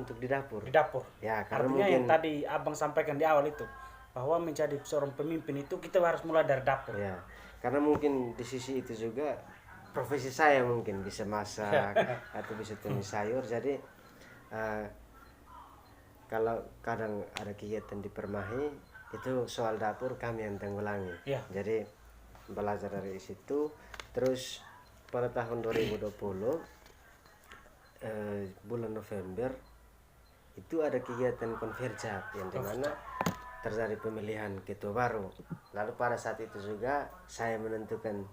untuk di dapur. Di dapur. Ya, karena Artinya mungkin yang tadi Abang sampaikan di awal itu, bahwa menjadi seorang pemimpin itu kita harus mulai dari dapur. ya, karena mungkin di sisi itu juga profesi saya mungkin bisa masak atau bisa tumis sayur. Jadi eh, kalau kadang ada kegiatan di Permahi itu soal dapur kami yang tanggulangi. Ya. Jadi belajar dari situ. Terus pada tahun 2020 bulan November itu ada kegiatan konverjap yang dimana terjadi pemilihan ketua baru. Lalu pada saat itu juga saya menentukan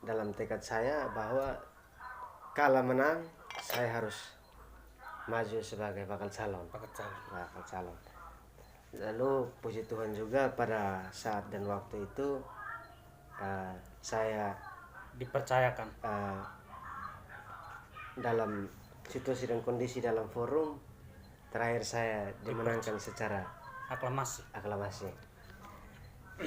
dalam tekad saya bahwa kalau menang saya harus maju sebagai bakal calon. Bakal calon. Lalu puji Tuhan juga pada saat dan waktu itu saya Dipercayakan. dalam situasi dan kondisi dalam forum terakhir saya dimenangkan secara aklamasi.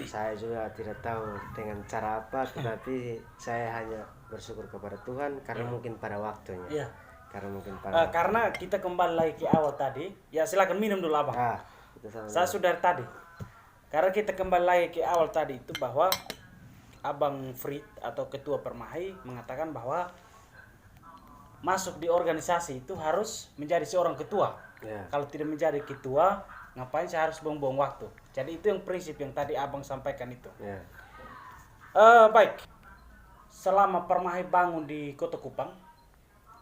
Saya juga tidak tahu dengan cara apa, tetapi saya hanya bersyukur kepada Tuhan karena mungkin pada waktunya. Iya. Karena kita kembali lagi ke awal tadi. Ya silakan minum dulu Abang. Saya sudah tadi. Karena kita kembali lagi ke awal tadi itu bahwa Abang Frit atau Ketua Permahi mengatakan bahwa masuk di organisasi itu harus menjadi seorang ketua. Ya. Kalau tidak menjadi ketua, ngapain saya harus buang-buang waktu. Jadi itu yang prinsip yang tadi Abang sampaikan itu. Ya. Baik. Selama Permahi bangun di Kota Kupang,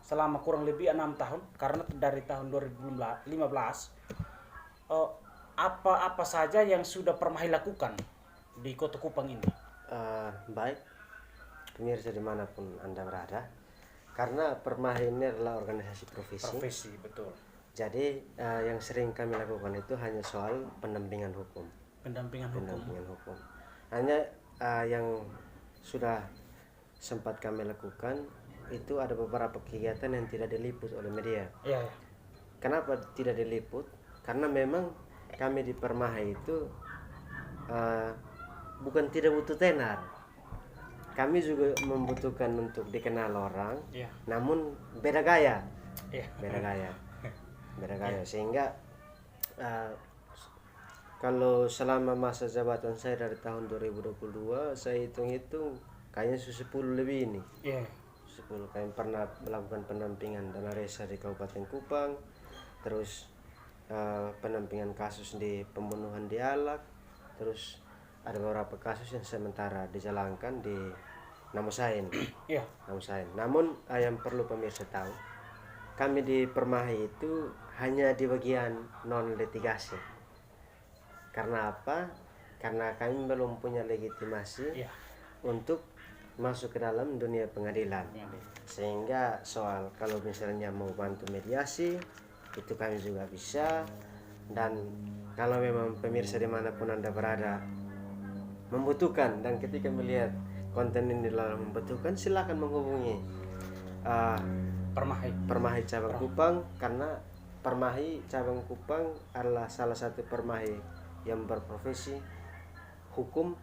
selama kurang lebih 6 tahun, karena dari tahun 2015, apa saja yang sudah Permahi lakukan di Kota Kupang ini? Baik, pemirsa dimanapun Anda berada, karena Permahi ini adalah organisasi profesi. Betul. Jadi yang sering kami lakukan itu hanya soal pendampingan hukum. Pendampingan hukum. Hanya yang sudah sempat kami lakukan itu ada beberapa kegiatan yang tidak diliput oleh media. Iya. Kenapa tidak diliput? Karena memang kami di Permahi itu bukan tidak butuh tenar. Kami juga membutuhkan untuk dikenal orang, namun beda gaya. Beda gaya. Sehingga kalau selama masa jabatan saya dari tahun 2022 saya hitung-hitung kayaknya 10 lebih ini. 10 kami pernah melakukan pendampingan dana resa di Kabupaten Kupang, terus pendampingan kasus di pembunuhan di Alak, terus ada beberapa kasus yang sementara dijalankan di Namosain. Namosain. Namun yang perlu pemirsa tahu, kami di Permahi itu hanya di bagian non litigasi. Karena apa? Karena kami belum punya legitimasi untuk masuk ke dalam dunia pengadilan. Sehingga soal kalau misalnya mau bantu mediasi itu kami juga bisa. Dan kalau memang pemirsa dimanapun Anda berada membutuhkan dan ketika melihat konten ini dalam membutuhkan, silakan menghubungi Permahi Cabang Kupang, karena Permahi Cabang Kupang adalah salah satu Permahi yang berprofesi hukum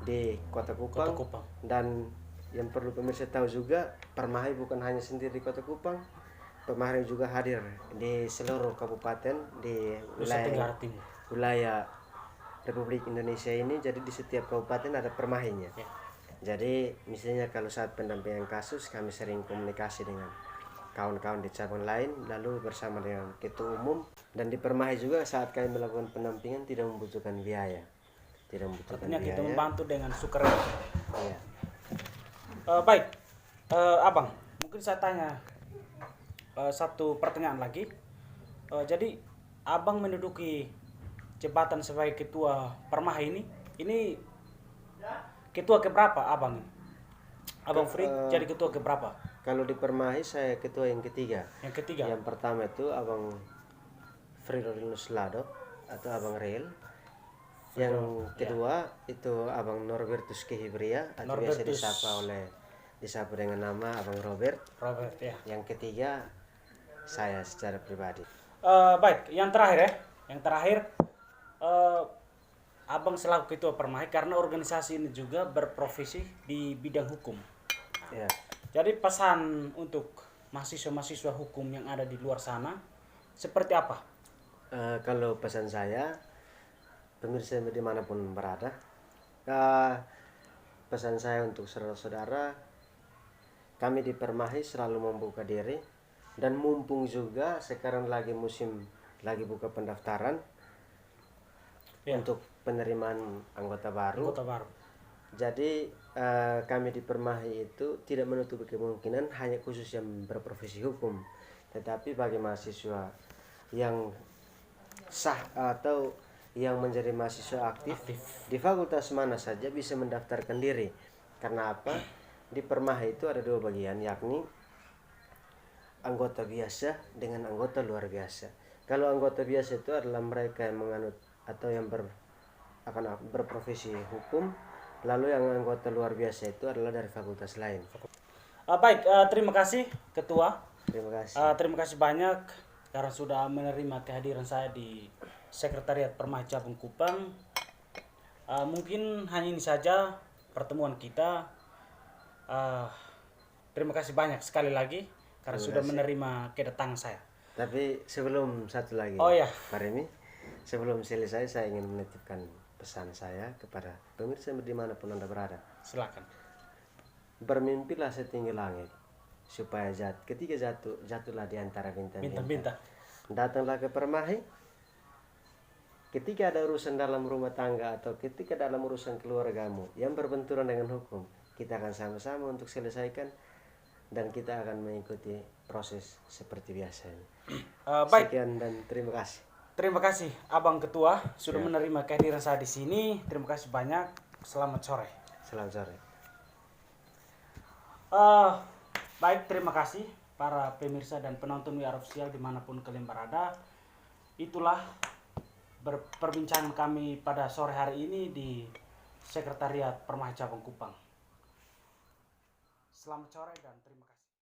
di Kota Kupang. Dan yang perlu pemirsa tahu juga, Permahi bukan hanya sendiri di Kota Kupang, Permahi juga hadir di seluruh kabupaten di wilayah Republik Indonesia ini. Jadi di setiap kabupaten ada Permahinya. Jadi misalnya kalau saat pendampingan kasus kami sering komunikasi dengan kawan-kawan di cabang lain, lalu bersama dengan ketua umum. Dan di Permahi juga saat kami melakukan pendampingan tidak membutuhkan biaya. Artinya kita membantu dengan sukarela. Baik, Abang, mungkin saya tanya satu pertanyaan lagi. Jadi Abang menduduki jabatan sebagai ketua Permahi ini ketua keberapa Abang? Abang Frit jadi ketua keberapa? Kalau di Permahi saya ketua yang ketiga. Yang pertama itu Abang Fridolinus Lado atau Abang Real. Yang kedua itu Abang Norbertus Kehibria atau biasa disapa dengan nama Abang Robert. Yang ketiga saya secara pribadi. Baik, yang terakhir Abang selaku ketua Permahi, karena organisasi ini juga berprofesi di bidang hukum. Jadi pesan untuk mahasiswa-mahasiswa hukum yang ada di luar sana seperti apa? Kalau pesan saya, pemirsa dimanapun berada, pesan saya untuk saudara-saudara, kami di Permai selalu membuka diri, dan mumpung juga sekarang lagi musim lagi buka pendaftaran untuk penerimaan anggota baru. Jadi kami di Permai itu tidak menutup kemungkinan hanya khusus yang berprofesi hukum, tetapi bagi mahasiswa yang sah atau yang menjadi mahasiswa aktif di fakultas mana saja bisa mendaftarkan diri. Karena apa? Di Permai itu ada dua bagian, yakni anggota biasa dengan anggota luar biasa. Kalau anggota biasa itu adalah mereka yang menganut atau yang akan berprofesi hukum, lalu yang anggota luar biasa itu adalah dari fakultas lain. Baik, terima kasih Ketua. Terima kasih. Terima kasih banyak karena sudah menerima kehadiran saya di Sekretariat Permai Cabang Kupang. Mungkin hanya ini saja pertemuan kita. Terima kasih banyak sekali lagi karena sudah menerima kedatangan saya. Tapi sebelum satu lagi, Pak Remi, sebelum selesai saya ingin menitipkan pesan saya kepada pemirsa dimanapun Anda berada. Silakan. Bermimpilah setinggi langit, supaya ketika jatuhlah di antara bintang-bintang. Datanglah ke Permai. Ketika ada urusan dalam rumah tangga atau ketika dalam urusan keluargamu yang berbenturan dengan hukum, kita akan sama-sama untuk selesaikan, dan kita akan mengikuti proses seperti biasa ini. Baik. Sekian dan terima kasih. Terima kasih Abang Ketua sudah menerima kehadiran saya di sini. Terima kasih banyak. Selamat sore. Selamat sore. Baik, terima kasih para pemirsa dan penonton WR Official dimanapun kalian berada. Itulah perbincangan kami pada sore hari ini di Sekretariat Permai Cabang Kupang. Selamat sore dan terima kasih.